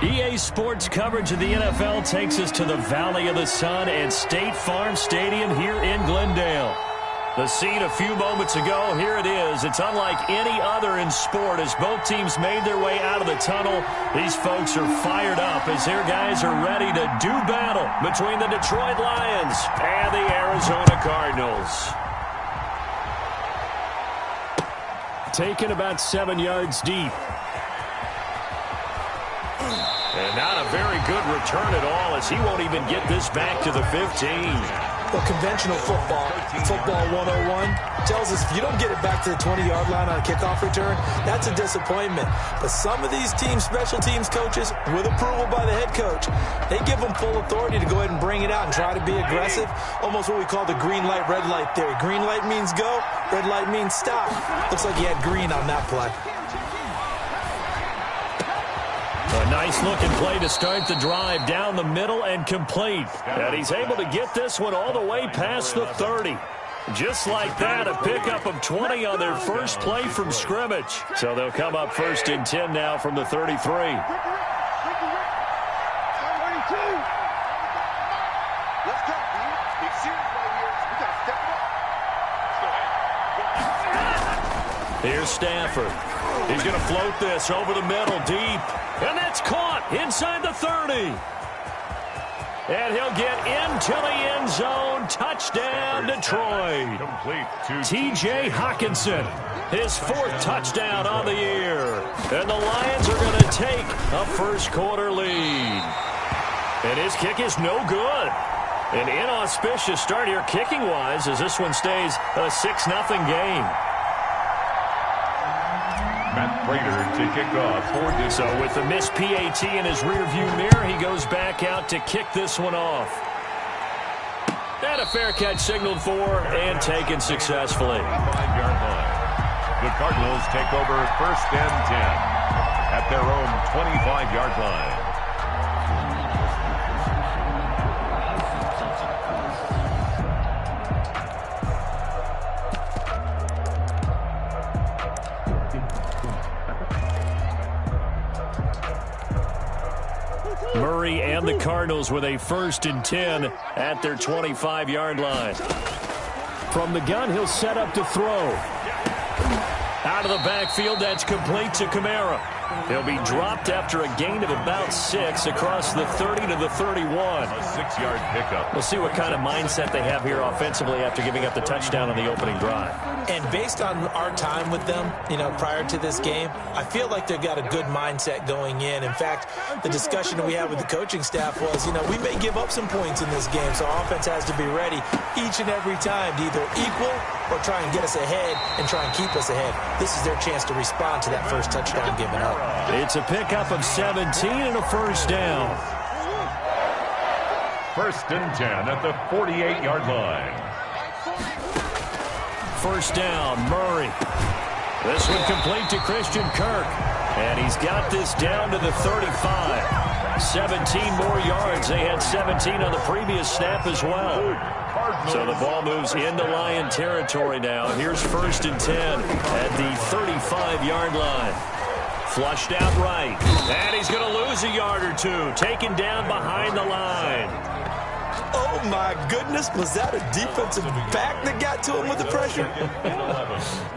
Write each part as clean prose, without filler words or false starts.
EA Sports coverage of the NFL takes us to the Valley of the Sun and State Farm Stadium here in Glendale. The scene a few moments ago, here it is. It's unlike any other in sport as both teams made their way out of the tunnel. These folks are fired up as their guys are ready to do battle between the Detroit Lions and the Arizona Cardinals. Taken about 7 yards deep. And not a very good return at all as he won't even get this back to the 15. Well, conventional football 101, tells us if you don't get it back to the 20-yard line on a kickoff return, that's a disappointment. But some of these teams, special teams coaches, with approval by the head coach, they give them full authority to go ahead and bring it out and try to be aggressive, almost what we call the green light, red light theory. Green light means go, red light means stop. Looks like he had green on that play. A nice-looking play to start the drive down the middle and complete. And he's able to get this one all the way past the 30. Just like that, a pickup of 20 on their first play from scrimmage. So they'll come up 1st and 10 now from the 33. Here's Stafford. He's going to float this over the middle, deep. And that's caught inside the 30. And he'll get into the end zone. Touchdown, Detroit. T.J. Hockenson, his 4th touchdown on the year. And the Lions are going to take a first-quarter lead. And his kick is no good. An inauspicious start here kicking-wise as this one stays a 6-0 game. Matt Prater to kick off for Detroit. So with the missed PAT in his rearview mirror, he goes back out to kick this one off. And a fair catch signaled for and taken successfully. 5-yard line. The Cardinals take over 1st and 10 at their own 25-yard line. Murray and the Cardinals with a 1st and 10 at their 25-yard line. From the gun, he'll set up to throw. Out of the backfield, that's complete to Kamara. He'll be dropped after a gain of about 6 across the 30 to the 31. A 6-yard pickup. We'll see what kind of mindset they have here offensively after giving up the touchdown on the opening drive. And based on our time with them, prior to this game, I feel like they've got a good mindset going in. In fact, the discussion that we had with the coaching staff was, we may give up some points in this game, so our offense has to be ready each and every time to either equal or try and get us ahead and try and keep us ahead. This is their chance to respond to that first touchdown given up. It's a pickup of 17 and a first down. 1st and 10 at the 48-yard line. First down, Murray. This one complete to Christian Kirk. And he's got this down to the 35. 17 more yards. They had 17 on the previous snap as well. So the ball moves into Lion territory now. Here's 1st and 10 at the 35-yard line. Flushed out right. And he's going to lose a yard or two. Taken down behind the line. Oh, my goodness. Was that a defensive back that got to him with the pressure?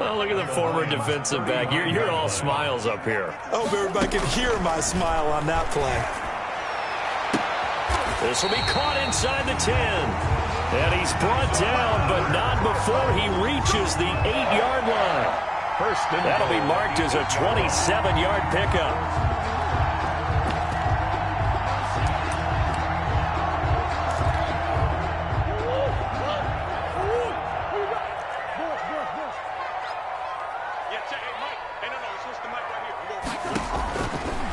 Oh, look at the former defensive back. You're all smiles up here. I hope everybody can hear my smile on that play. This will be caught inside the 10. And he's brought down, but not before he reaches the 8-yard line. That'll be marked as a 27-yard pickup.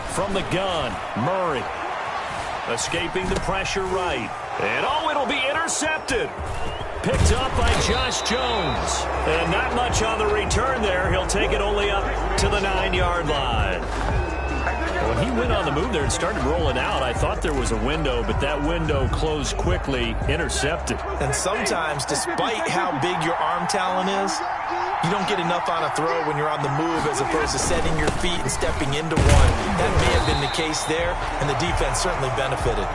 From the gun, Murray. Escaping the pressure right. And it'll be intercepted. Picked up by Josh Jones. And not much on the return there. He'll take it only up to the 9-yard line. Well, he went on the move there and started rolling out, I thought there was a window, but that window closed quickly, intercepted. And sometimes, despite how big your arm talent is, you don't get enough on a throw when you're on the move as opposed to setting your feet and stepping into one. That may have been the case there, and the defense certainly benefited.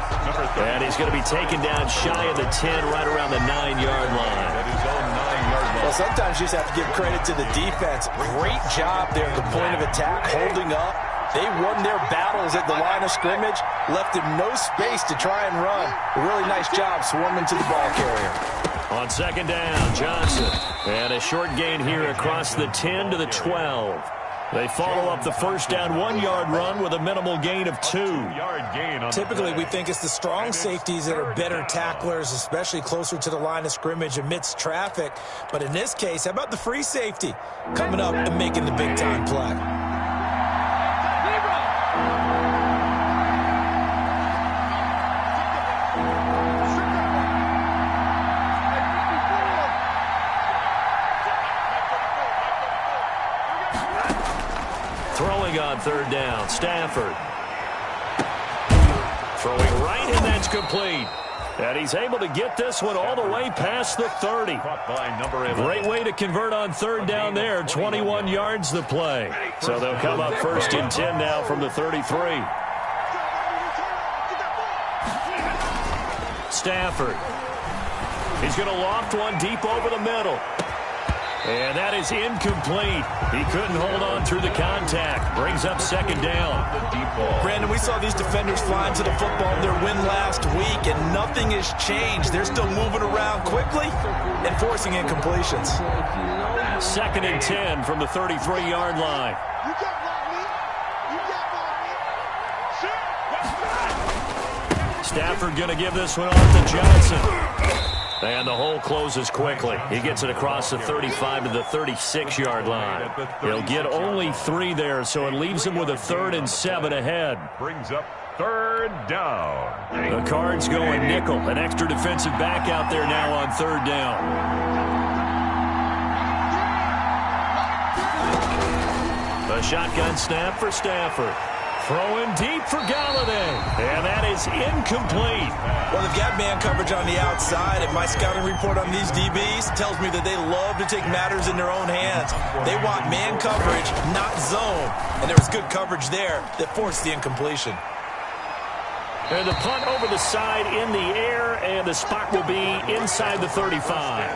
And he's going to be taken down shy of the 10, right around the 9-yard line. At his own 9-yard line. Well, sometimes you just have to give credit to the defense. Great job there at the point of attack, holding up. They won their battles at the line of scrimmage, left him no space to try and run. A really nice job swarming to the ball carrier. On second down, Johnson. And a short gain here across the 10 to the 12. They follow up the first down 1-yard run with a minimal gain of 2. Typically, we think it's the strong safeties that are better tacklers, especially closer to the line of scrimmage amidst traffic. But in this case, how about the free safety coming up and making the big-time play? Throwing on third down, Stafford. Throwing right, and that's complete. And he's able to get this one all the way past the 30. Great way to convert on third down there. 21 yards the play. So they'll come up first and 10 now from the 33. Stafford. He's going to loft one deep over the middle. And that is incomplete. He couldn't hold on through the contact. Brings up second down. Brandon, we saw these defenders flying to the football in their win last week, and nothing has changed. They're still moving around quickly and forcing incompletions. Second and 10 from the 33-yard line. Stafford going to give this one off to Johnson. And the hole closes quickly. He gets it across the 35 to the 36-yard line. He'll get only 3 there, so it leaves him with a 3rd and 7 ahead. Brings up third down. The Cards going nickel. An extra defensive back out there now on third down. The shotgun snap for Stafford. Throwing deep for Galladay. And that is incomplete. Well, they've got man coverage on the outside, and my scouting report on these DBs tells me that they love to take matters in their own hands. They want man coverage, not zone. And there was good coverage there that forced the incompletion. And the punt over the side in the air, and the spot will be inside the 35.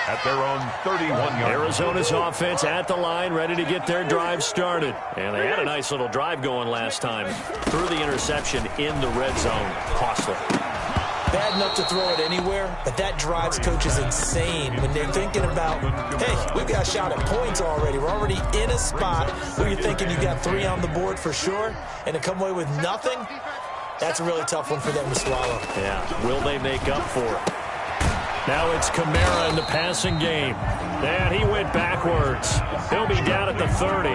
At their own 31-yard. Arizona's offense at the line, ready to get their drive started. And they had a nice little drive going last time. Threw the interception in the red zone. Costly. Bad enough to throw it anywhere, but that drives coaches insane when they're thinking about, hey, we've got a shot at points already. We're already in a spot where you're thinking you got 3 on the board for sure, and to come away with nothing, that's a really tough one for them to swallow. Yeah, will they make up for it? Now it's Kamara in the passing game. And he went backwards. He'll be down at the 30.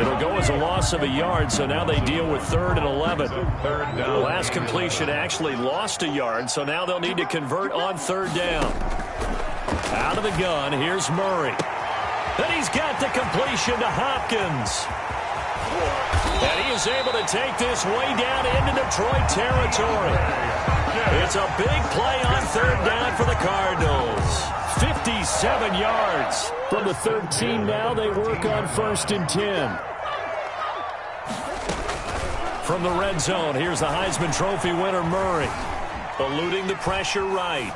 It'll go as a loss of a yard, so now they deal with 3rd and 11. The last completion actually lost a yard, so now they'll need to convert on 3rd down. Out of the gun, here's Murray. And he's got the completion to Hopkins. And he is able to take this way down into Detroit territory. It's a big play on 3rd down for the Cardinals. 57 yards. From the 13 now, they work on 1st and 10. From the red zone, here's the Heisman Trophy winner, Murray. Eluding the pressure right.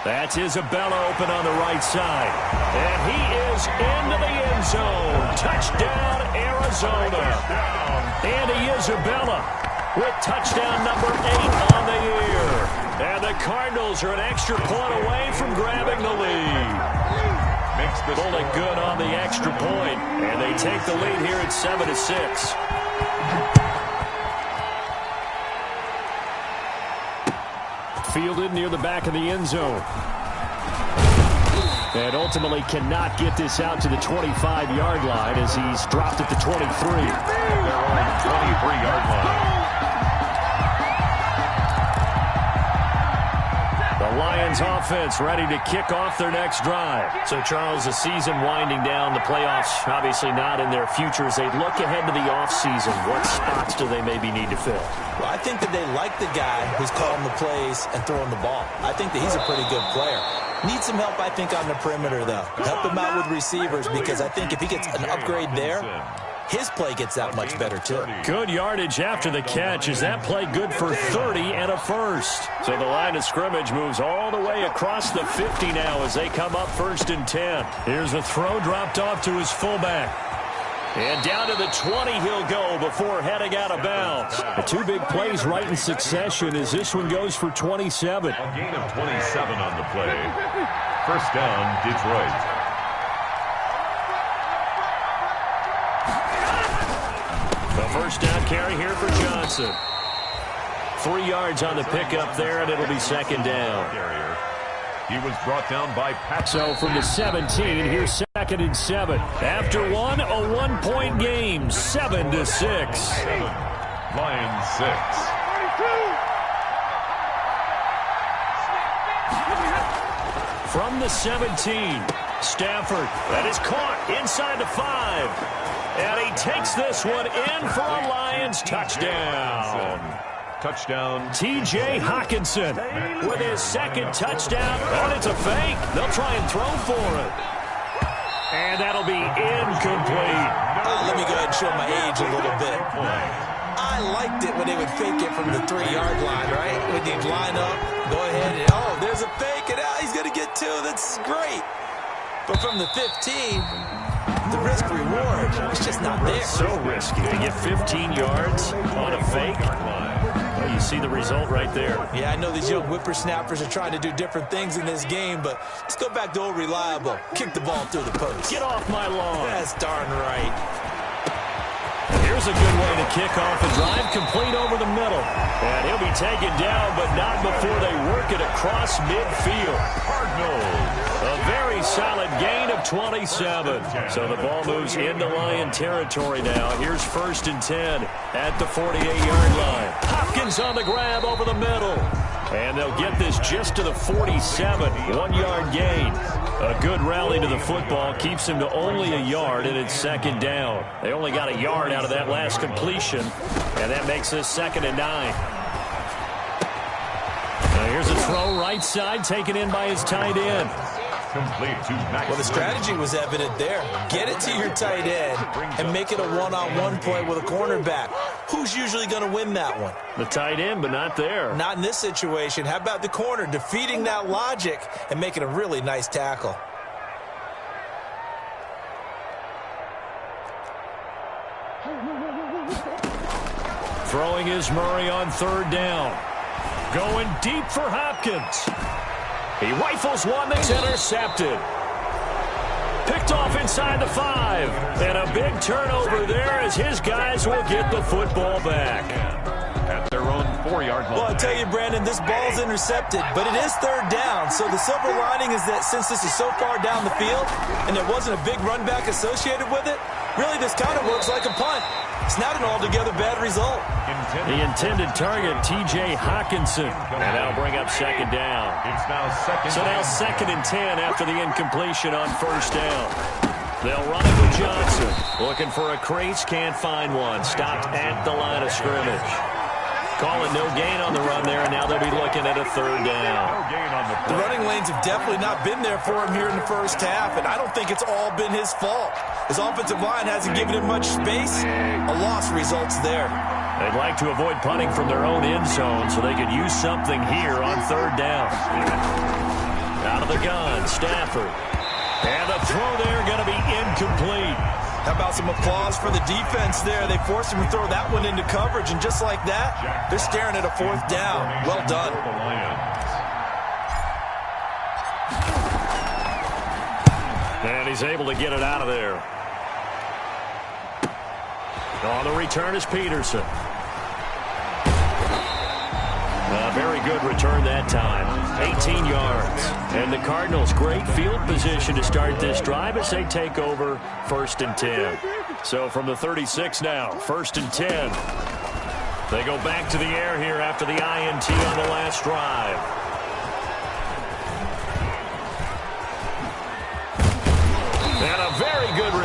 That's Isabella open on the right side. And he is into the end zone. Touchdown, Arizona. Andy Isabella with touchdown number 8 on the year. And the Cardinals are an extra point away from grabbing the lead. Pulling good on the extra point. And they take the lead here at 7-6. Fielded near the back of the end zone. And ultimately cannot get this out to the 25-yard line as he's dropped at the 23. Their own 23-yard line. The Lions offense ready to kick off their next drive. So, Charles, the season winding down, the playoffs obviously not in their futures. They look ahead to the offseason. What spots do they maybe need to fill? Well, I think that they like the guy who's calling the plays and throwing the ball. I think that he's a pretty good player. Needs some help, I think, on the perimeter, though. Help him out with receivers, because I think if he gets an upgrade there, his play gets that much better, too. Good yardage after the catch. Is that play good for 30 and a first? So the line of scrimmage moves all the way across the 50 now as they come up 1st and 10. Here's a throw dropped off to his fullback. And down to the 20 he'll go before heading out of bounds. The two big plays right in succession as this one goes for 27. A gain of 27 on the play. First down, Detroit. The first down carry here for Johnson. 3 yards on the pickup there, and it'll be 2nd down. He was brought down by Pat. So from the 17, here's 2nd and 7. After one, a 1-point game, 7-6. Lions 6. From the 17, Stafford, that is caught inside the 5. And he takes this one in for a Lions touchdown. Touchdown. T.J. Hockenson with his 2nd touchdown. Oh, it's a fake. They'll try and throw for it. And that'll be incomplete. Let me go ahead and show my age a little bit. I liked it when they would fake it from the 3-yard line, right? When they'd line up, go ahead and, oh, there's a fake, and he's going to get 2. That's great. But from the 15, the risk-reward is just not there. So risky to get 15 yards on a fake. Well, you see the result right there. Yeah, I know these young whippersnappers are trying to do different things in this game, but let's go back to old reliable. Kick the ball through the post. Get off my lawn. That's darn right. Here's a good way to kick off a drive, complete over the middle. And he'll be taken down, but not before they work it across midfield. Cardinals. A very solid gain of 27. So the ball moves into Lion territory now. Here's 1st and 10 at the 48-yard line. Hopkins on the grab over the middle. And they'll get this just to the 47, 1-yard gain. A good rally to the football keeps him to only a yard, and it's 2nd down. They only got a yard out of that last completion, and that makes this 2nd and 9. Now here's a throw right side taken in by his tight end. Complete to Max. Well, the strategy was evident there. Get it to your tight end and make it a one-on-one play with a cornerback. Who's usually going to win that one? The tight end, but not there. Not in this situation. How about the corner defeating that logic and making a really nice tackle? Throwing is Murray on 3rd down. Going deep for Hopkins. He rifles one that's intercepted. Picked off inside the 5. And a big turnover there as his guys will get the football back. At their own 4-yard line. Well, I tell you, Brandon, this ball's intercepted, but it is 3rd down. So the silver lining is that since this is so far down the field and there wasn't a big run back associated with it, really this kind of works like a punt. It's not an altogether bad result. The intended target, T.J. Hockenson. And that'll bring up 2nd down. It's now 2nd. So now 2nd and 10 after the incompletion on 1st down. They'll run it with Johnson. Looking for a crease, can't find one. Stopped at the line of scrimmage. Call it no gain on the run there, and now they'll be looking at a 3rd down. No gain on The running lanes have definitely not been there for him here in the first half, and I don't think it's all been his fault. His offensive line hasn't given him much space. A loss results there. They'd like to avoid punting from their own end zone so they could use something here on 3rd down. Out of the gun, Stafford. And the throw there going to be incomplete. How about some applause for the defense there? They forced him to throw that one into coverage, and just like that, they're staring at a 4th down. Well done. And he's able to get it out of there. On the return is Peterson. A very good return that time. 18 yards. And the Cardinals, great field position to start this drive as they take over 1st and 10. So from the 36 now, 1st and 10. They go back to the air here after the INT on the last drive.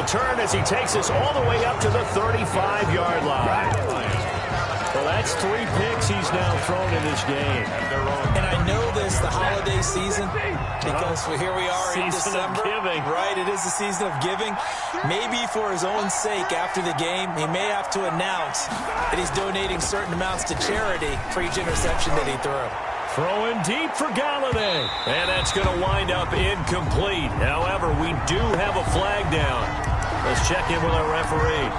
return as he takes us all the way up to the 35-yard line. Well, that's 3 picks he's now thrown in this game. And I know this, the holiday season, because here we are in December. Giving. Right, it is the season of giving. Maybe for his own sake after the game, he may have to announce that he's donating certain amounts to charity for each interception that he threw. Throwing deep for Galladay. And that's going to wind up incomplete. However, we do have a flag down. Let's check in with our referee.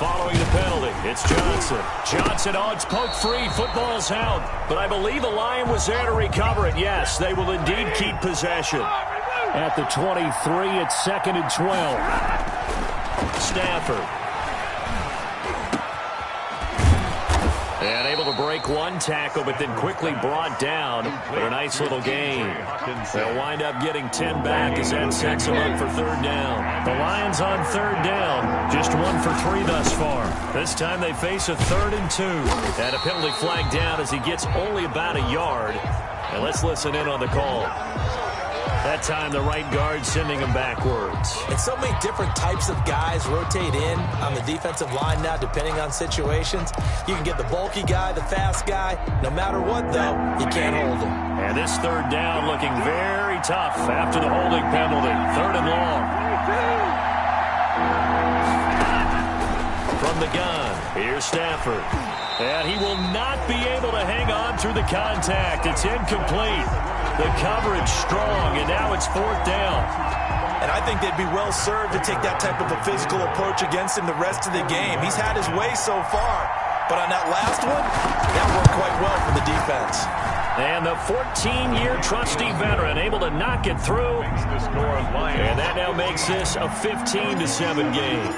Following the penalty, it's Johnson. Johnson, it's poked free. Football's out. But I believe the Lion was there to recover it. Yes, they will indeed keep possession. At the 23, it's 2nd and 12. Stafford. And able to break one tackle, but then quickly brought down. But a nice little gain. They'll wind up getting 10 back as that sets them up for 3rd down. The Lions on 3rd down. Just 1 for 3 thus far. This time they face a 3rd and 2. And a penalty flag down as he gets only about a yard. And let's listen in on the call. That time, the right guard sending him backwards. And so many different types of guys rotate in on the defensive line now, depending on situations. You can get the bulky guy, the fast guy. No matter what, though, you can't hold him. And this 3rd down looking very tough after the holding penalty. 3rd and long. From the gun, here's Stafford. And he will not be able to hang on through the contact. It's incomplete. The coverage strong, and now it's 4th down. And I think they'd be well served to take that type of a physical approach against him the rest of the game. He's had his way so far, but on that last one, that worked quite well for the defense. And the 14-year trusty veteran able to knock it through. And that now makes this a 15-7 game.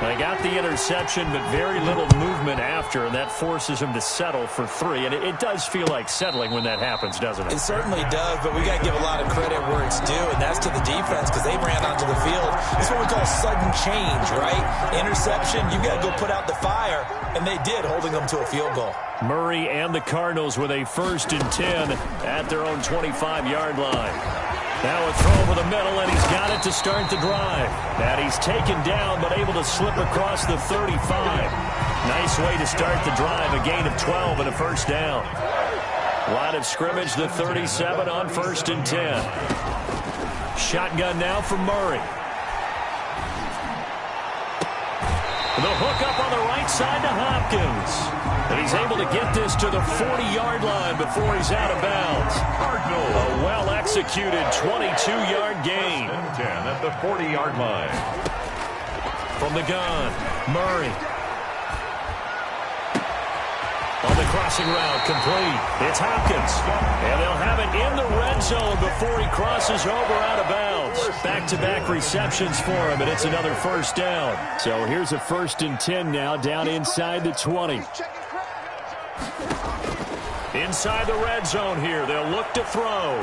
They got the interception, but very little movement after, and that forces him to settle for 3. And it does feel like settling when that happens, doesn't it? It certainly does, but we got to give a lot of credit where it's due, and that's to the defense because they ran onto the field. It's what we call sudden change, right? Interception, you got to go put out the fire, and they did, holding them to a field goal. Murray and the Cardinals with a 1st and 10 at their own 25-yard line. Now a throw over the middle, and he's got it to start the drive. And he's taken down, but able to slip across the 35. Nice way to start the drive, a gain of 12 and a 1st down. Line of scrimmage, the 37 on 1st and 10. Shotgun now from Murray. The hook up on the right side to Hopkins. And he's able to get this to the 40-yard line before he's out of bounds. A well-executed 22-yard gain. 10 at the 40-yard line. From the gun, Murray. On the crossing route, complete. It's Hopkins. And they'll have it in the red zone before he crosses over out of bounds. Back-to-back receptions for him, and it's another 1st down. So here's a 1st and 10 now, down inside the 20. Inside the red zone here, they'll look to throw.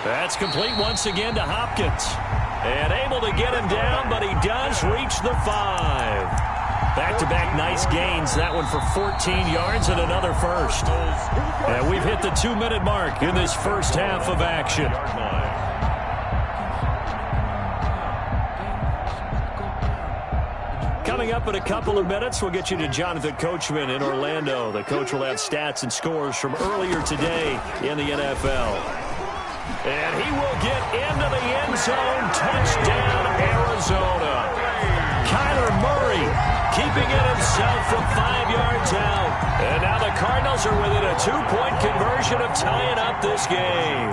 That's complete once again to Hopkins. And able to get him down, but he does reach the 5. Back-to-back nice gains. That one for 14 yards and another 1st. And we've hit the 2-minute mark in this first half of action. Coming up in a couple of minutes, we'll get you to Jonathan Coachman in Orlando. The coach will have stats and scores from earlier today in the NFL. And he will get into the end zone. Touchdown, Arizona. Kyler Murray keeping it himself from 5 yards out. And now the Cardinals are within a 2-point conversion of tying up this game.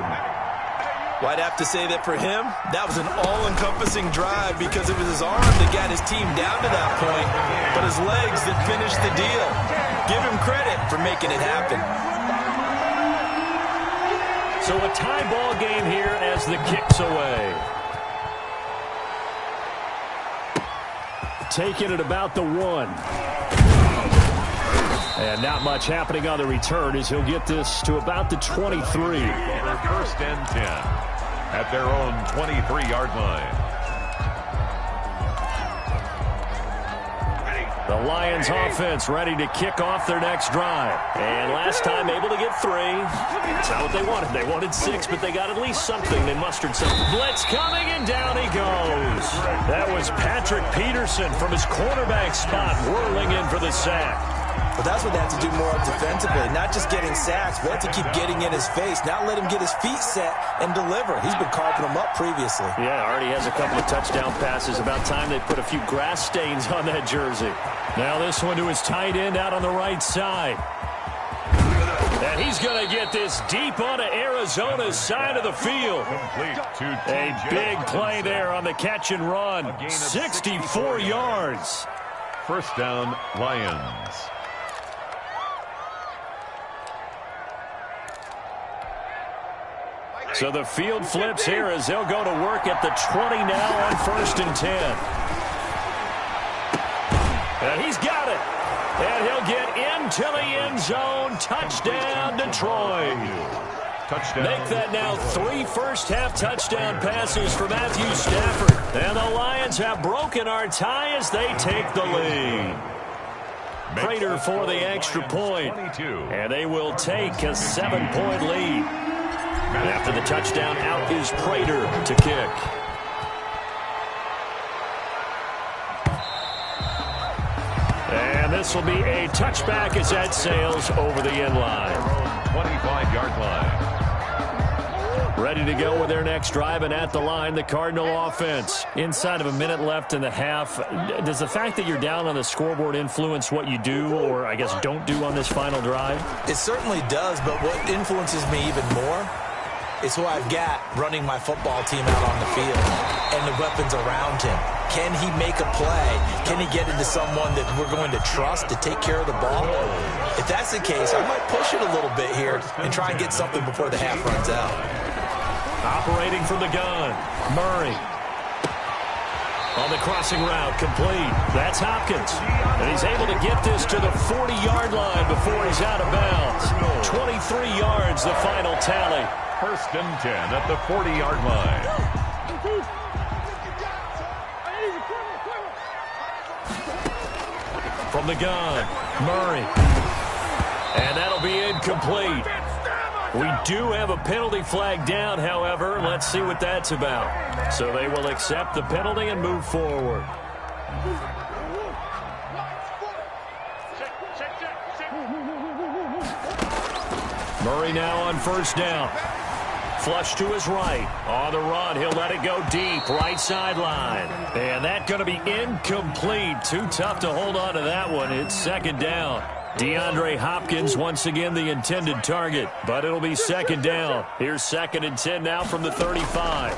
Well, I'd have to say that for him, that was an all-encompassing drive because it was his arm that got his team down to that point, but his legs that finished the deal. Give him credit for making it happen. So a tie ball game here as the kick's away. Taking it about the 1. And not much happening on the return as he'll get this to about the 23. 1st and 10 at their own 23-yard line. The Lions offense ready to kick off their next drive. And last time able to get 3. It's not what they wanted. They wanted 6, but they got at least something. They mustered some. Blitz coming, and down he goes. That was Patrick Peterson from his quarterback spot whirling in for the sack. But that's what they have to do more of defensively, not just getting sacks, but have to keep getting in his face, not let him get his feet set and deliver. He's been carving them up previously. Yeah, already has a couple of touchdown passes. About time they put a few grass stains on that jersey. Now this one to his tight end out on the right side. And he's going to get this deep onto Arizona's side of the field. A big play there on the catch and run. 64 yards. First down, Lions. So the field flips here as they'll go to work at the 20 now on 1st and 10. And he's got it. And he'll get into the end zone. Touchdown, Detroit. Touchdown. Make that now 3 first-half touchdown passes for Matthew Stafford. And the Lions have broken our tie as they take the lead. Prater for the extra point. And they will take a 7-point lead. After the touchdown, out is Prater to kick. And this will be a touchback as that sails over the end line. 25-yard line. Ready to go with their next drive, and at the line, the Cardinal offense. Inside of a minute left in the half, does the fact that you're down on the scoreboard influence what you do, or I guess don't do on this final drive? It certainly does, but what influences me even more is who I've got running my football team out on the field and the weapons around him. Can he make a play? Can he get into someone that we're going to trust to take care of the ball? If that's the case, I might push it a little bit here and try and get something before the half runs out. Operating from the gun, Murray. On the crossing route, complete. That's Hopkins. And he's able to get this to the 40-yard line before he's out of bounds. 23 yards, the final tally. 1st and 10 at the 40-yard line. From the gun, Murray. And that'll be incomplete. We do have a penalty flag down, however. Let's see what that's about. So they will accept the penalty and move forward. Murray now on 1st down. Flush to his right. On the run, he'll let it go deep. Right sideline. And that's going to be incomplete. Too tough to hold on to that one. It's 2nd down. DeAndre Hopkins once again the intended target. But it'll be 2nd down. Here's 2nd and 10 now from the 35.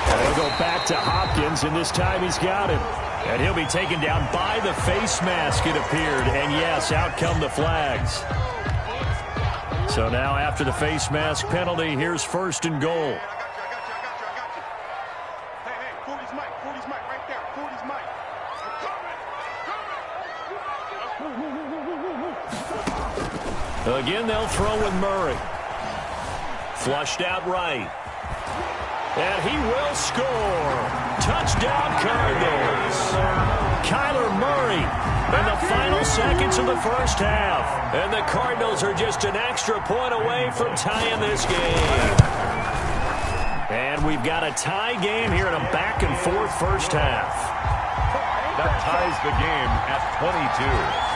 And they'll go back to Hopkins, and this time he's got him. And he'll be taken down by the face mask, it appeared. And yes, out come the flags. So now after the face mask penalty, here's 1st and goal. Again, they'll throw with Murray. Flushed out right. And he will score. Touchdown, Cardinals. Kyler Murray in the final seconds of the first half. And the Cardinals are just an extra point away from tying this game. And we've got a tie game here in a back-and-forth first half. That ties the game at 22.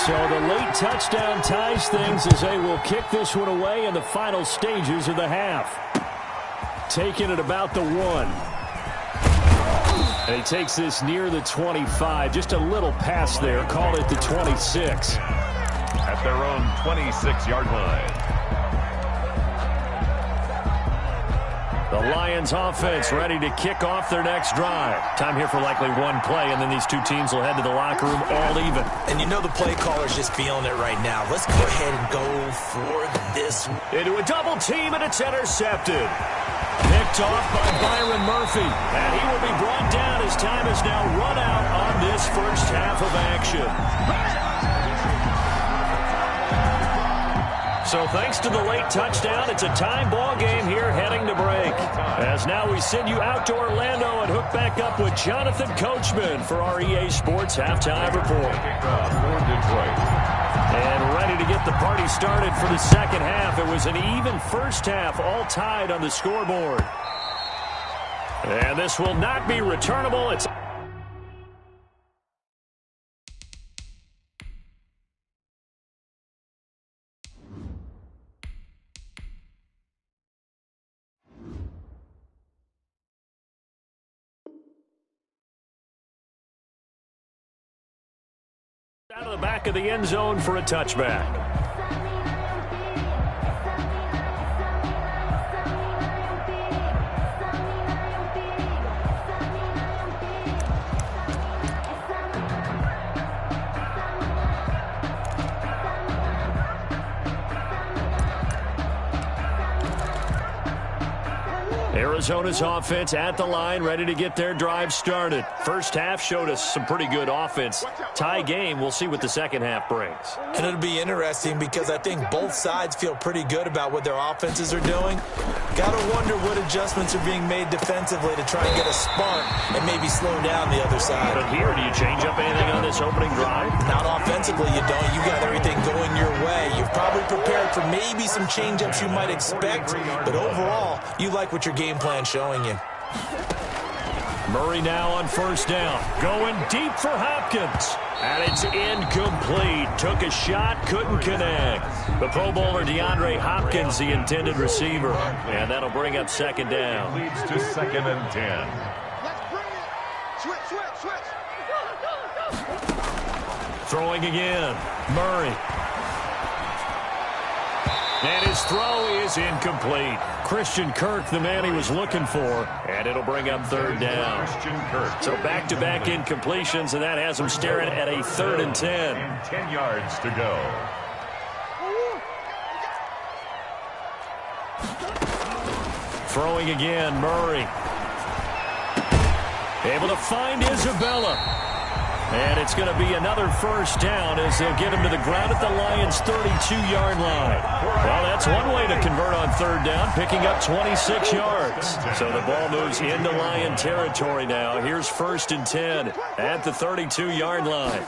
So the late touchdown ties things as they will kick this one away in the final stages of the half. Taking it about the 1. And he takes this near the 25. Just a little pass there. Call it the 26. At their own 26-yard line. The Lions offense ready to kick off their next drive. Time here for likely one play, and then these two teams will head to the locker room all even. And you know the play caller's just feeling it right now. Let's go ahead and go for this. Into a double team, and it's intercepted. Picked off by Byron Murphy. And he will be brought down as time has now run out on this first half of action. So thanks to the late touchdown, it's a tie ball game here heading to break. As now we send you out to Orlando and hook back up with Jonathan Coachman for our EA Sports Halftime Report. For Detroit. And ready to get the party started for the second half. It was an even first half, all tied on the scoreboard. And this will not be returnable. It's out of the back of the end zone for a touchback. Arizona's offense at the line, ready to get their drive started. First half showed us some pretty good offense. Tie game, we'll see what the second half brings. And it'll be interesting because I think both sides feel pretty good about what their offenses are doing. Got to wonder what adjustments are being made defensively to try and get a spark and maybe slow down the other side. But here, do you change up anything on this opening drive? Not offensively, you don't. You got everything going your way. You've probably prepared for maybe some change-ups you might expect, but overall, you like what your game plan showing you. Murray now on first down. Going deep for Hopkins. And it's incomplete. Took a shot, couldn't connect. The Pro Bowler DeAndre Hopkins, the intended receiver. And that'll bring up second down. Leads to 2nd and 10. Let's bring it. Switch. Throwing again. Murray. And his throw is incomplete. Christian Kirk, the man he was looking for, and it'll bring up third down. Christian Kirk. So back-to-back incompletions, and that has him staring at a 3rd and 10. And 10 yards to go. Throwing again, Murray. Able to find Isabella. And it's going to be another first down as they'll get him to the ground at the Lions' 32-yard line. Well, that's one way to convert on third down, picking up 26 yards. So the ball moves into Lion territory now. Here's 1st and 10 at the 32-yard line.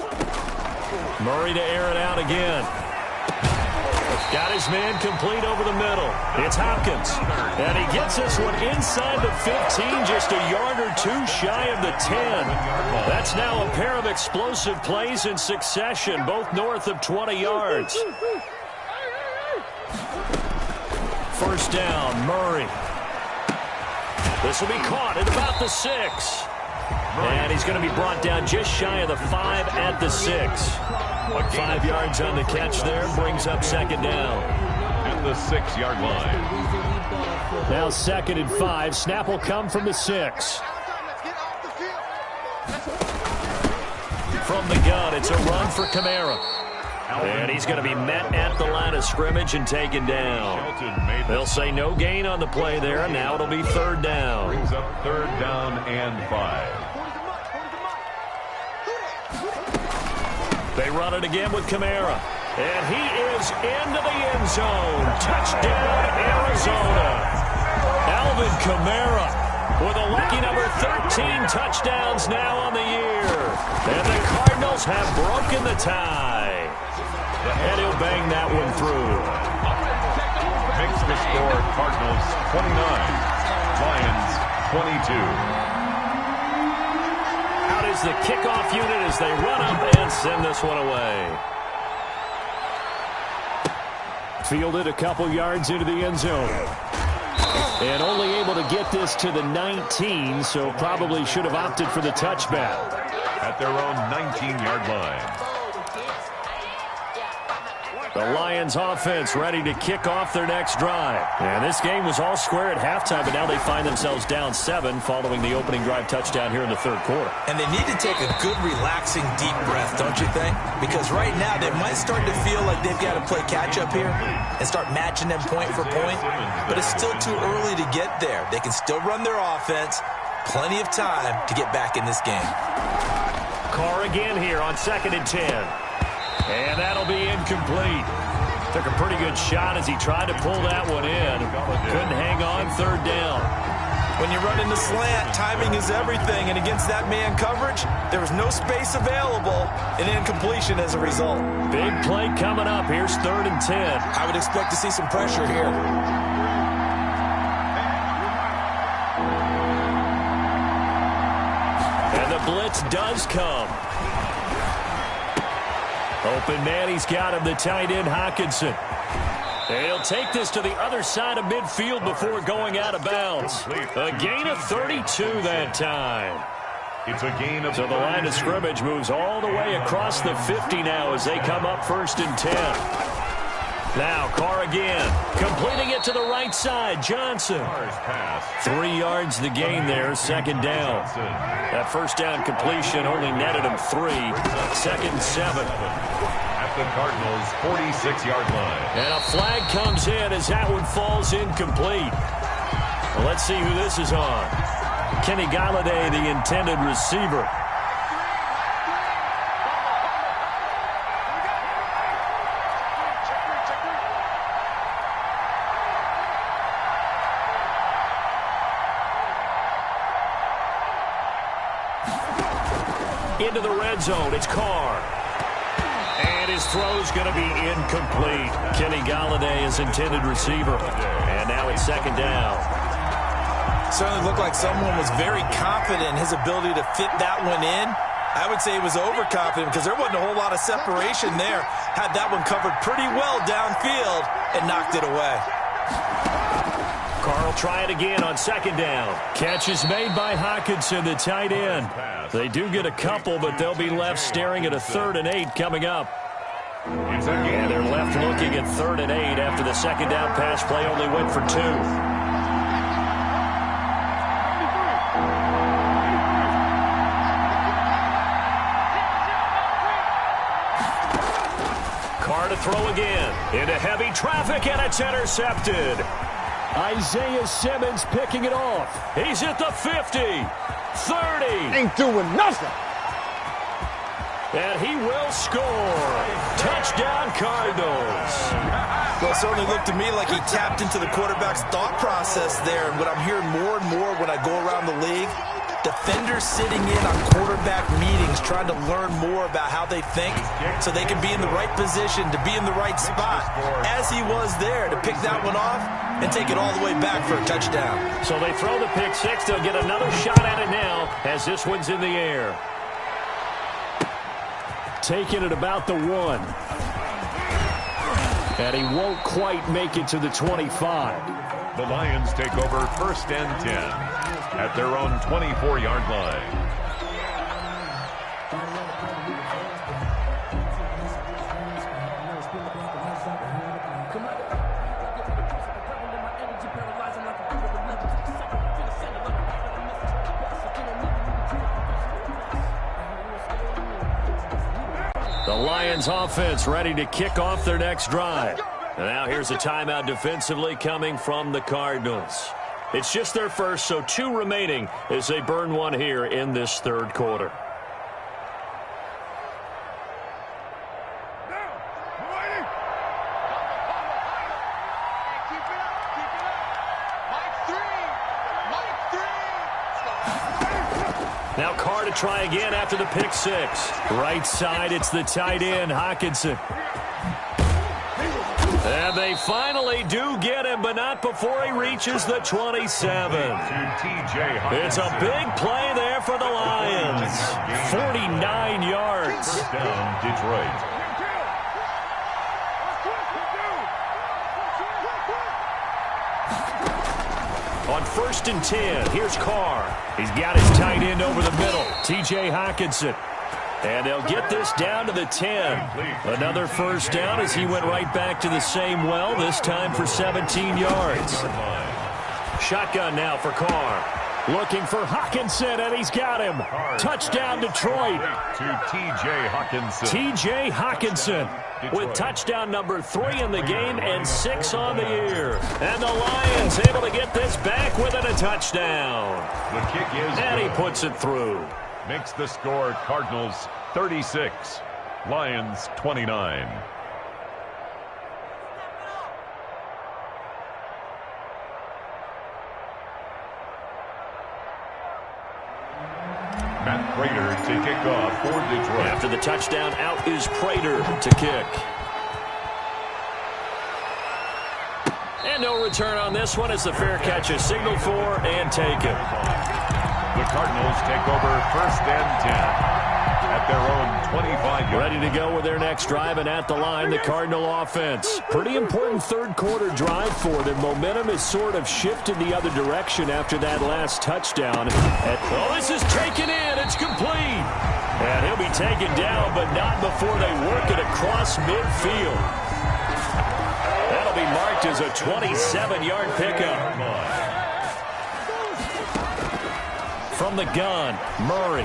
Murray to air it out again. Got his man complete over the middle. It's Hopkins. And he gets this one inside the 15, just a yard or two shy of the 10. That's now a pair of explosive plays in succession, both north of 20 yards. First down, Murray. This will be caught at about the 6. And he's going to be brought down just shy of the 5 at the 6. 5 yards on the catch there, brings up second down. At the 6-yard line. Now 2nd and 5. Snap will come from the 6. From the gun, it's a run for Kamara. And he's going to be met at the line of scrimmage and taken down. They'll say no gain on the play there. Now it'll be third down. Brings up 3rd down and 5. They run it again with Kamara. And he is into the end zone. Touchdown, Arizona. Alvin Kamara with a lucky number 13 touchdowns now on the year. And the Cardinals have broken the tie. And he'll bang that one through. Makes the score Cardinals 29, Lions 22. Out is the kickoff unit as they run up and send this one away. Fielded a couple yards into the end zone. And only able to get this to the 19, so probably should have opted for the touchback. At their own 19-yard line. The Lions offense ready to kick off their next drive. And this game was all square at halftime, but now they find themselves down 7 following the opening drive touchdown here in the third quarter. And they need to take a good, relaxing, deep breath, don't you think? Because right now they might start to feel like they've got to play catch-up here and start matching them point for point. But it's still too early to get there. They can still run their offense, Plenty of time to get back in this game. Carr again here on 2nd and 10. And that'll be incomplete. Took a pretty good shot as he tried to pull that one in. Couldn't hang on 3rd down. When you run into slant, timing is everything. And against that man coverage, there was no space available, and incompletion as a result. Big play coming up. Here's 3rd and 10. I would expect to see some pressure here. And the blitz does come. Open man, he's got him, the tight end, Hockenson. He'll take this to the other side of midfield before going out of bounds. A gain of 32 that time. It's a gain of So the line of scrimmage moves all the way across the 50 now as they come up 1st and 10. Now Carr again, completing it to the right side, Johnson. 3 yards the gain there, 2nd down. That 1st down completion only netted him 3. 2nd and 7. The Cardinals' 46-yard line. And a flag comes in as that one falls incomplete. Well, let's see who this is on. Kenny Galladay, the intended receiver. Into the red zone, it's Carr. And his throw's going to be incomplete. Kenny Galladay is intended receiver. And now it's 2nd down. Certainly looked like someone was very confident in his ability to fit that one in. I would say he was overconfident because there wasn't a whole lot of separation there. Had that one covered pretty well downfield and knocked it away. Carr will try it again on 2nd down. Catch is made by Hockenson, the tight end. They do get a couple, but they'll be left staring at a 3rd and 8 coming up. And they're left looking at 3rd and 8 after the 2nd down pass play only went for 2. Carr to throw again. Into heavy traffic, and it's intercepted. Isaiah Simmons picking it off. He's at the 50, 30. Ain't doing nothing. And he will score. Touchdown, Cardinals. Well, it certainly looked to me like he tapped into the quarterback's thought process there. And what I'm hearing more and more when I go around the league, defenders sitting in on quarterback meetings trying to learn more about how they think so they can be in the right position to be in the right spot, as he was there to pick that one off and take it all the way back for a touchdown. So they throw the pick six. They'll get another shot at it now as this one's in the air. Taking it about the 1. And he won't quite make it to the 25. The Lions take over 1st and 10 at their own 24-yard line. The Lions offense ready to kick off their next drive. And now here's a timeout defensively coming from the Cardinals. It's just their first, so 2 remaining as they burn one here in this 3rd quarter. Now Carr to try again after the pick six. Right side, it's the tight end, Hockenson. And they finally do get him, but not before he reaches the 27. It's a big play there for the Lions. 49 yards. First down, Detroit. On 1st and 10, here's Carr. He's got his tight end over the middle, T.J. Hockenson. And they'll get this down to the 10. Another first down as he went right back to the same well, this time for 17 yards. Shotgun now for Carr. Looking for Hawkinson, and he's got him. Touchdown, Detroit. To T.J. Hawkinson. T.J. Hawkinson with touchdown number 3 in the game and 6 on the year. And the Lions able to get this back within a touchdown. The kick is And he good. puts it through. Makes the score Cardinals 36, Lions 29. Matt Prater to kick off for Detroit. After the touchdown, out is Prater to kick. And no return on this one as the fair catch is signaled for and taken. The Cardinals take over 1st and 10 at their own 25 yard. Ready to go with their next drive, and at the line, the Cardinal offense. Pretty important third quarter drive for them. Momentum has sort of shifted the other direction after that last touchdown. Oh, this is taken in. It's complete. And he'll be taken down, but not before they work it across midfield. That'll be marked as a 27-yard pickup. From the gun, Murray.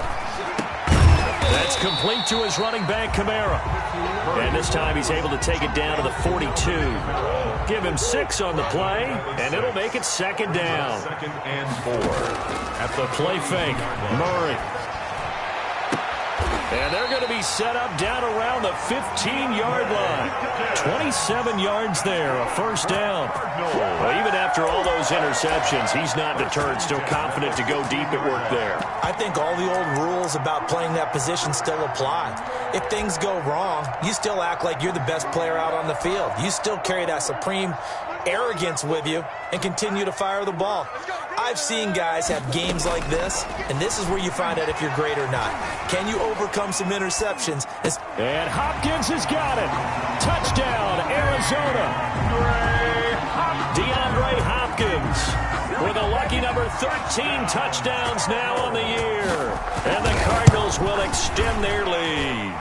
That's complete to his running back, Kamara. And this time he's able to take it down to the 42. Give him 6 on the play, and it'll make it 2nd down. 2nd and 4. At the play fake, Murray. And they're going to be set up down around the 15-yard line. 27 yards there, a 1st down. Well, even after all those interceptions, he's not deterred, still confident to go deep at work there. I think all the old rules about playing that position still apply. If things go wrong, you still act like you're the best player out on the field. You still carry that supreme arrogance with you and continue to fire the ball. I've seen guys have games like this, and this is where you find out if you're great or not. Can you overcome some interceptions? And Hopkins has got it. Touchdown, Arizona. DeAndre Hopkins with a lucky number 13 touchdowns now on the year. And the Cardinals will extend their lead.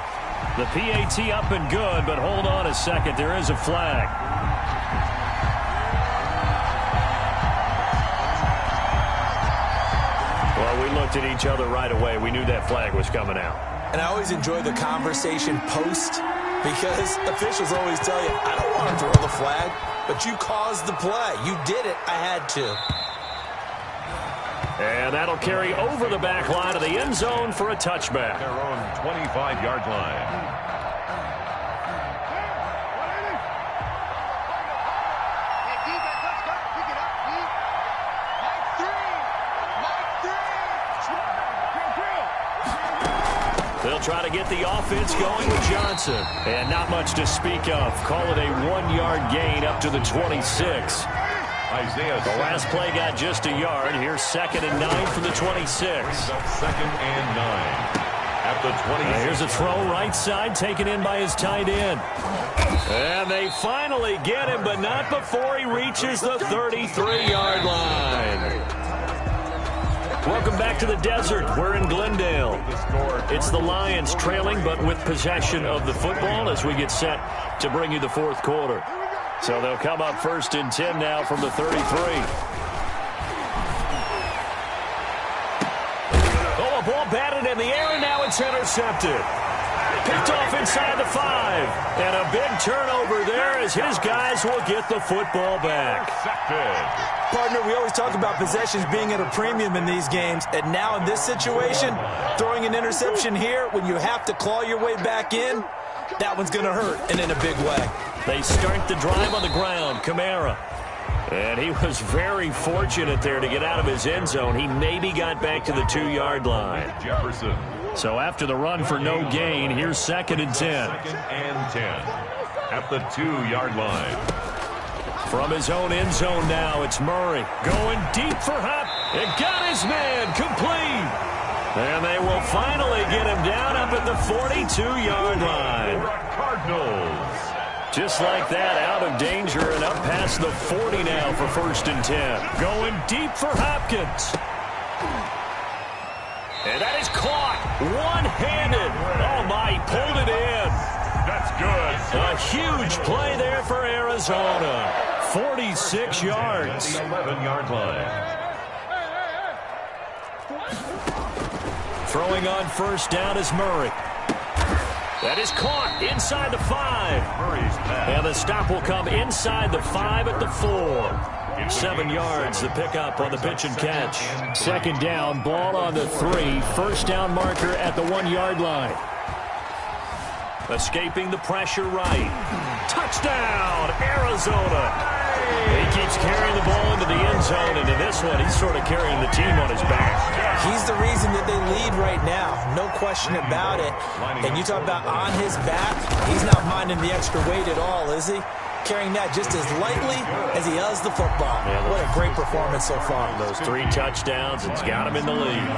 The PAT up and good, but hold on a second. There is a flag. Well, we looked at each other right away. We knew that flag was coming out. And I always enjoy the conversation post because officials always tell you, I don't want to throw the flag, but you caused the play. You did it. I had to. And that'll carry over the back line of the end zone for a touchback. Their own 25-yard line. They'll try to get the offense going with Johnson. And not much to speak of. Call it a 1-yard gain up to the 26. The last play got just a yard. Here's 2nd and 9 from the 26. 2nd and 9 at the 26. Here's a throw right side taken in by his tight end. And they finally get him, but not before he reaches the 33-yard line. Welcome back to the desert. We're in Glendale. It's the Lions trailing, but with possession of the football as we get set to bring you the 4th quarter. So they'll come up 1st and 10 now from the 33. Oh, a ball batted in the air, and now it's intercepted. Picked off inside the 5. And a big turnover there as his guys will get the football back. Partner, we always talk about possessions being at a premium in these games, and now in this situation, throwing an interception here when you have to claw your way back in, that one's going to hurt, and in a big way. They start the drive on the ground. Kamara. And he was very fortunate there to get out of his end zone. He maybe got back to the 2-yard line. Jefferson. So after the run for no gain, here's 2nd and 10. 2nd and 10 at the 2-yard line. From his own end zone now, it's Murray going deep for Hop. It got his man complete. And they will finally get him down up at the 42-yard line. Cardinals. Just like that, out of danger and up past the 40 now for 1st and 10. Going deep for Hopkins. And that is caught one-handed. Oh, my, he pulled it in. That's good. A huge play there for Arizona. 46 yards. 11-yard line. Throwing on first down is Murray. That is caught inside the 5. And the stop will come inside the 5 at the 4. 7 yards, the pickup on the pitch and catch. Second down, ball on the 3. First down marker at the 1-yard line. Escaping the pressure right. Touchdown, Arizona. He keeps carrying the ball into the end zone, and in this one, he's sort of carrying the team on his back. He's the reason that they lead right now. No question about it. And you talk about on his back, he's not minding the extra weight at all, is he? Carrying that just as lightly as he does the football. What a great performance so far. Those 3 touchdowns, it's got him in the lead.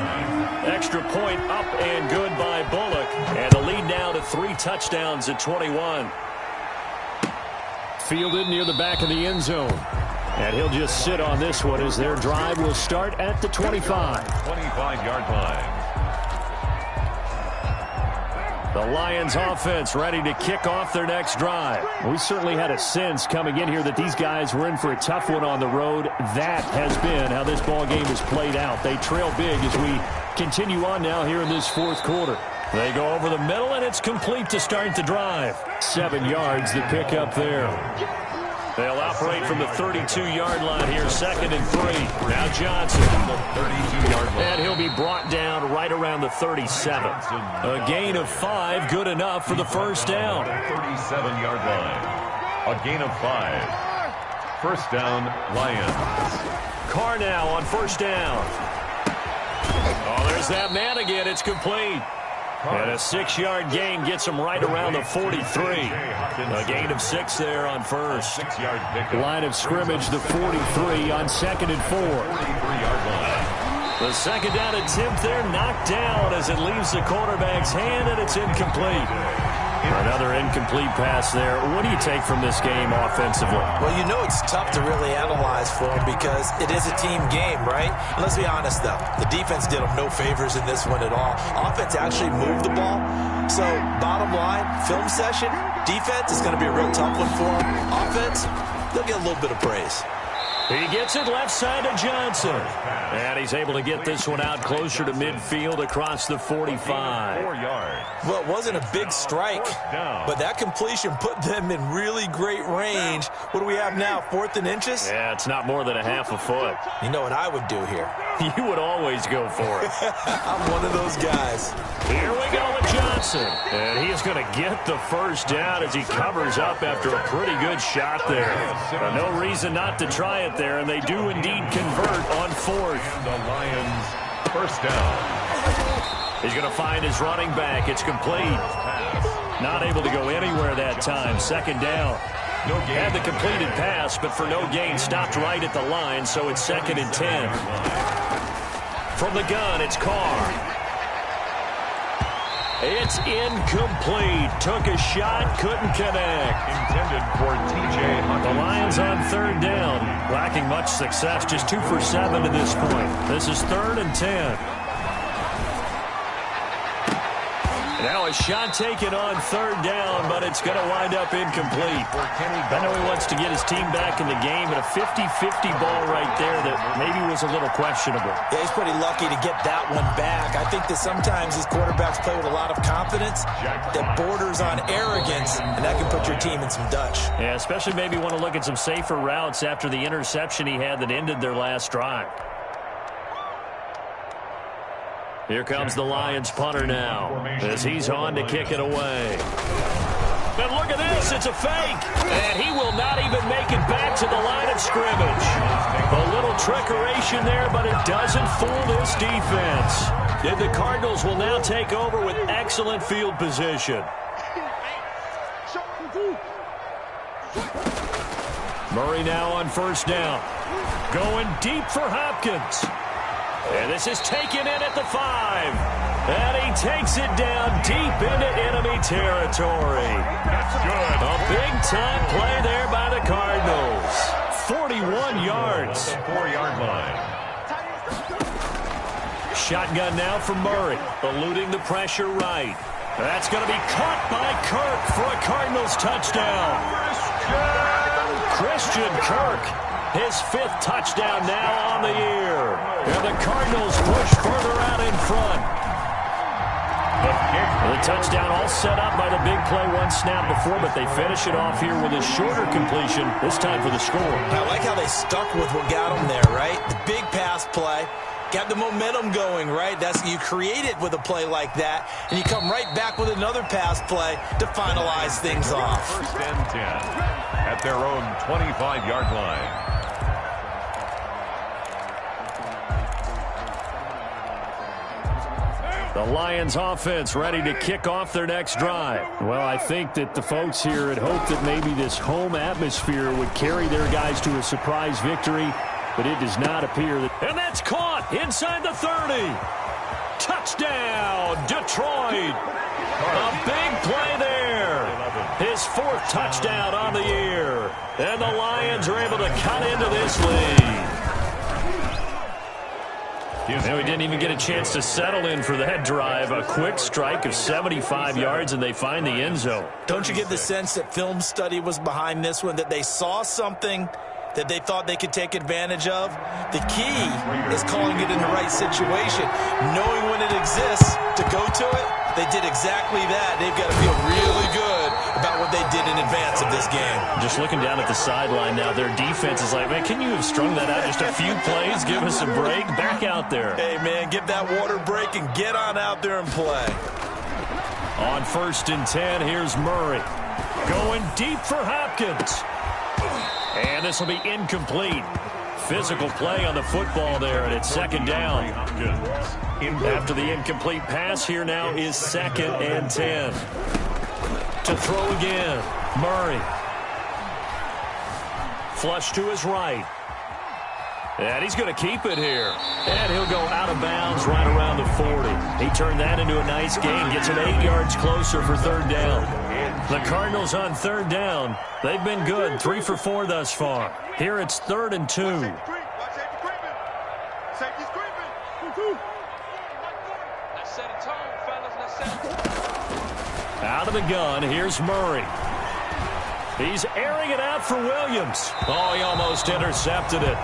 Extra point up and good by Bullock. And the lead now to 3 touchdowns at 21. Fielded near the back of the end zone. And he'll just sit on this one as their drive will start at the 25. 25-yard line. The Lions offense ready to kick off their next drive. We certainly had a sense coming in here that these guys were in for a tough one on the road. That has been how this ball game has played out. They trail big as we continue on now here in this 4th quarter. They go over the middle, and it's complete to start the drive. 7 yards, the pickup there. They'll operate from the 32-yard line here, 2nd and 3. Now Johnson. The 32-yard line. And he'll be brought down right around the 37. A gain of 5, good enough for the first down. 37-yard line. A gain of 5. First down, Lions. Carr now on first down. Oh, there's that man again. It's complete. And a 6-yard gain gets him right around the 43. A gain of 6 there on first. 6-yard pickup. Line of scrimmage, the 43 on 2nd and 4. 43-yard line. The second down attempt there knocked down as it leaves the quarterback's hand, and it's incomplete. Another incomplete pass there. What do you take from this game offensively? Well, you know it's tough to really analyze for them because it is a team game, right? And let's be honest, though. The defense did them no favors in this one at all. Offense actually moved the ball. So, bottom line, film session, defense is going to be a real tough one for them. Offense, they'll get a little bit of praise. He gets it left side to Johnson. And he's able to get this one out closer to midfield across the 45. 4 yards. Well, it wasn't a big strike, but that completion put them in really great range. What do we have now, 4th and inches? Yeah, it's not more than a half a foot. You know what I would do here? You would always go for it. I'm one of those guys. Here we go with Johnson. And he is going to get the first down as he covers up after a pretty good shot there. No reason not to try it there, and they do indeed convert on 4th. The Lions, first down. He's going to find his running back. It's complete. Not able to go anywhere that time. Second down. Had the completed pass, but for no gain, stopped right at the line, so it's 2nd and 10. From the gun, it's Carr. It's incomplete. Took a shot, couldn't connect. Intended for T.J. Hawkins. The Lions on 3rd down. Lacking much success, just 2 for 7 to this point. This is 3rd and 10. Now a shot taken on 3rd down, but it's going to wind up incomplete. I know he wants to get his team back in the game, but a 50-50 ball right there that maybe was a little questionable. Yeah, he's pretty lucky to get that one back. I think that sometimes these quarterbacks play with a lot of confidence that borders on arrogance, and that can put your team in some Dutch. Yeah, especially maybe want to look at some safer routes after the interception he had that ended their last drive. Here comes the Lions punter now as he's on to kick it away. And look at this, it's a fake. And he will not even make it back to the line of scrimmage. A little trickeration there, but it doesn't fool this defense. And the Cardinals will now take over with excellent field position. Murray now on first down. Going deep for Hopkins. And this is taken in at the 5. And he takes it down deep into enemy territory. That's good. A big-time play there by the Cardinals. 41 yards. 4-yard line. Shotgun now for Murray, eluding the pressure right. That's going to be caught by Kirk for a Cardinals touchdown. Christian Kirk. His 5th touchdown now on the year. And the Cardinals push further out in front. The touchdown all set up by the big play one snap before, but they finish it off here with a shorter completion, this time for the score. I like how they stuck with what got them there, right? The big pass play. Got the momentum going, right? You create it with a play like that, and you come right back with another pass play to finalize things off. First and 10 at their own 25-yard line. The Lions offense ready to kick off their next drive. Well, I think that the folks here had hoped that maybe this home atmosphere would carry their guys to a surprise victory, but it does not appear that. And that's caught inside the 30. Touchdown, Detroit. A big play there. His 4th touchdown on the year. And the Lions are able to cut into this lead. And we didn't even get a chance to settle in for that drive. A quick strike of 75 yards, and they find the end zone. Don't you get the sense that film study was behind this one, that they saw something that they thought they could take advantage of? The key is calling it in the right situation, knowing when it exists to go to it. They did exactly that. They've got to feel really good about what they did in advance of this game. Just looking down at the sideline now, their defense is like, man, can you have strung that out just a few plays? Give us a break. Back out there. Hey, man, give that water break and get on out there and play. On 1st and 10, here's Murray. Going deep for Hopkins. And this will be incomplete. Physical play on the football there, and it's 2nd down. After the incomplete pass, here now is 2nd and 10. To throw again, Murray. Flush to his right. And he's going to keep it here. And he'll go out of bounds right around the 40. He turned that into a nice gain. Gets him 8 yards closer for 3rd down. The Cardinals on 3rd down. They've been good. 3 for 4 thus far. Here it's 3rd and 2. Safety's creeping. Let's set a tone, fellas. Let's set a tone. Out of the gun, here's Murray. He's airing it out for Williams. Oh, he almost intercepted it.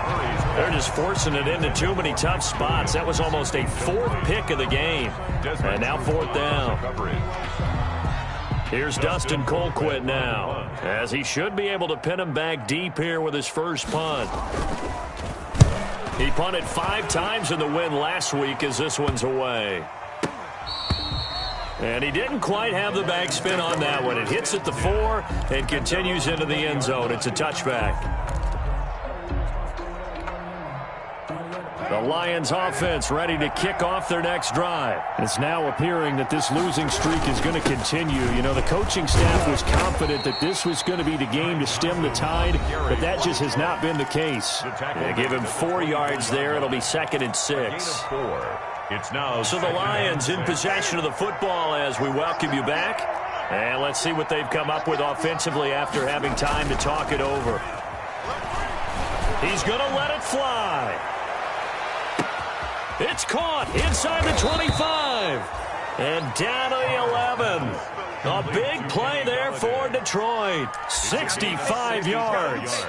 They're just forcing it into too many tough spots. That was almost a 4th pick of the game. And now 4th down. Here's Dustin Colquitt now, as he should be able to pin him back deep here with his first punt. He punted 5 times in the win last week as this one's away. And he didn't quite have the backspin on that one. It hits at the 4 and continues into the end zone. It's a touchback. The Lions offense ready to kick off their next drive. It's now appearing that this losing streak is going to continue. You know, the coaching staff was confident that this was going to be the game to stem the tide, but that just has not been the case. They give him 4 yards there. It'll be 2nd and 6. It's now so the Lions in possession of the football as we welcome you back. And let's see what they've come up with offensively after having time to talk it over. He's going to let it fly. It's caught inside the 25. And down to the 11. A big play there for Detroit. 65 yards.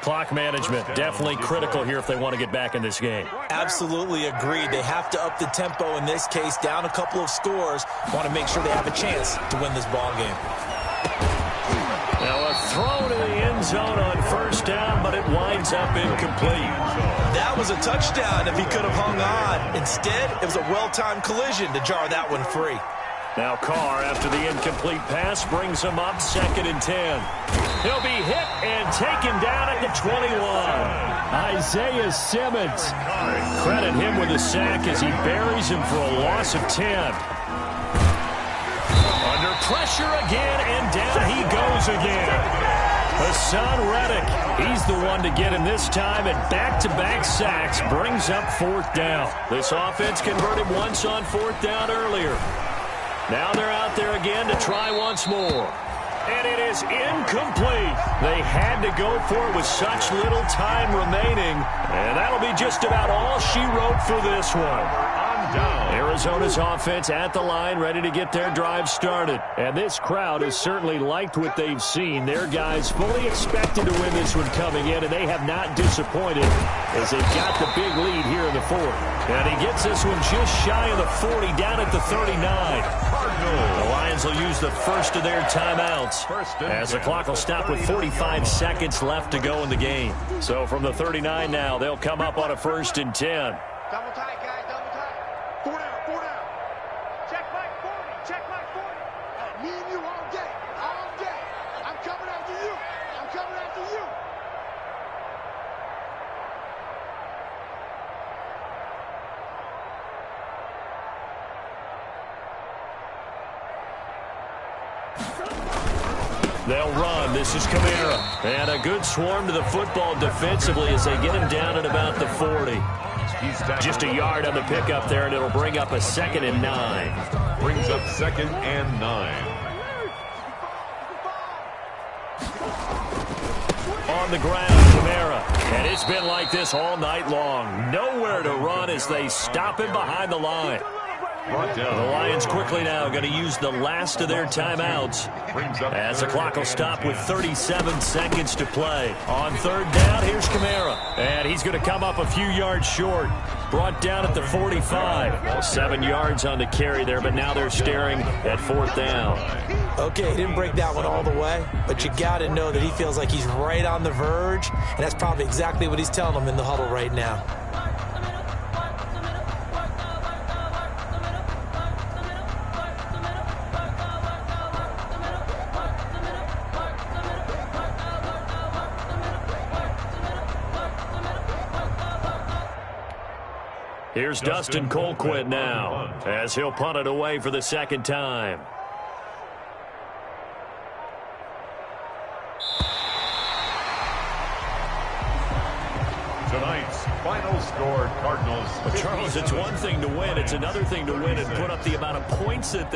Clock management definitely critical here if they want to get back in this game. Absolutely agreed. They have to up the tempo in this case, down a couple of scores. Want to make sure they have a chance to win this ball game. Now a throw to the end zone on 1st down, but it winds up incomplete. That was a touchdown if he could have hung on. Instead, it was a well-timed collision to jar that one free. Now Carr, after the incomplete pass, brings him up 2nd and 10. He'll be hit and taken down at the 21. Isaiah Simmons. Credit him with a sack as he buries him for a loss of 10. Under pressure again, and down he goes again. Hassan Reddick, he's the one to get him this time, and back-to-back sacks brings up 4th down. This offense converted once on 4th down earlier. Now they're out there again to try once more. And it is incomplete. They had to go for it with such little time remaining. And that'll be just about all she wrote for this one. down. Arizona's offense at the line, ready to get their drive started. And this crowd has certainly liked what they've seen. Their guys fully expected to win this one coming in, and they have not disappointed as they've got the big lead here in the fourth. And he gets this one just shy of the 40, down at the 39. The Lions will use the first of their timeouts as the clock will stop with 45 seconds left to go in the game. So from the 39 now, they'll come up on a 1st and 10. Double tight, guys, double tight. 4 down, 4 down. Check Mike 40, check Mike 40. Me and you all day, all day. I'm coming after you. I'm coming after you. They'll run. This is Kamara. And a good swarm to the football defensively as they get him down at about the 40. Just a yard on the pickup there, and it'll bring up a 2nd and 9. Brings up 2nd and 9. On the ground, Kamara. And it's been like this all night long. Nowhere to run as they stop him behind the line. The Lions quickly now going to use the last of their timeouts as the clock will stop with 37 seconds to play. On 3rd down, here's Kamara. And he's going to come up a few yards short. Brought down at the 45. Well, 7 yards on the carry there, but now they're staring at 4th down. Okay, he didn't break that one all the way, but you got to know that he feels like he's right on the verge, and that's probably exactly what he's telling them in the huddle right now. Here's Dustin Colquitt now as he'll punt it away for the 2nd time. Tonight's final score, Cardinals. But Charles, it's one thing to win. It's another thing to win and put up the amount of points that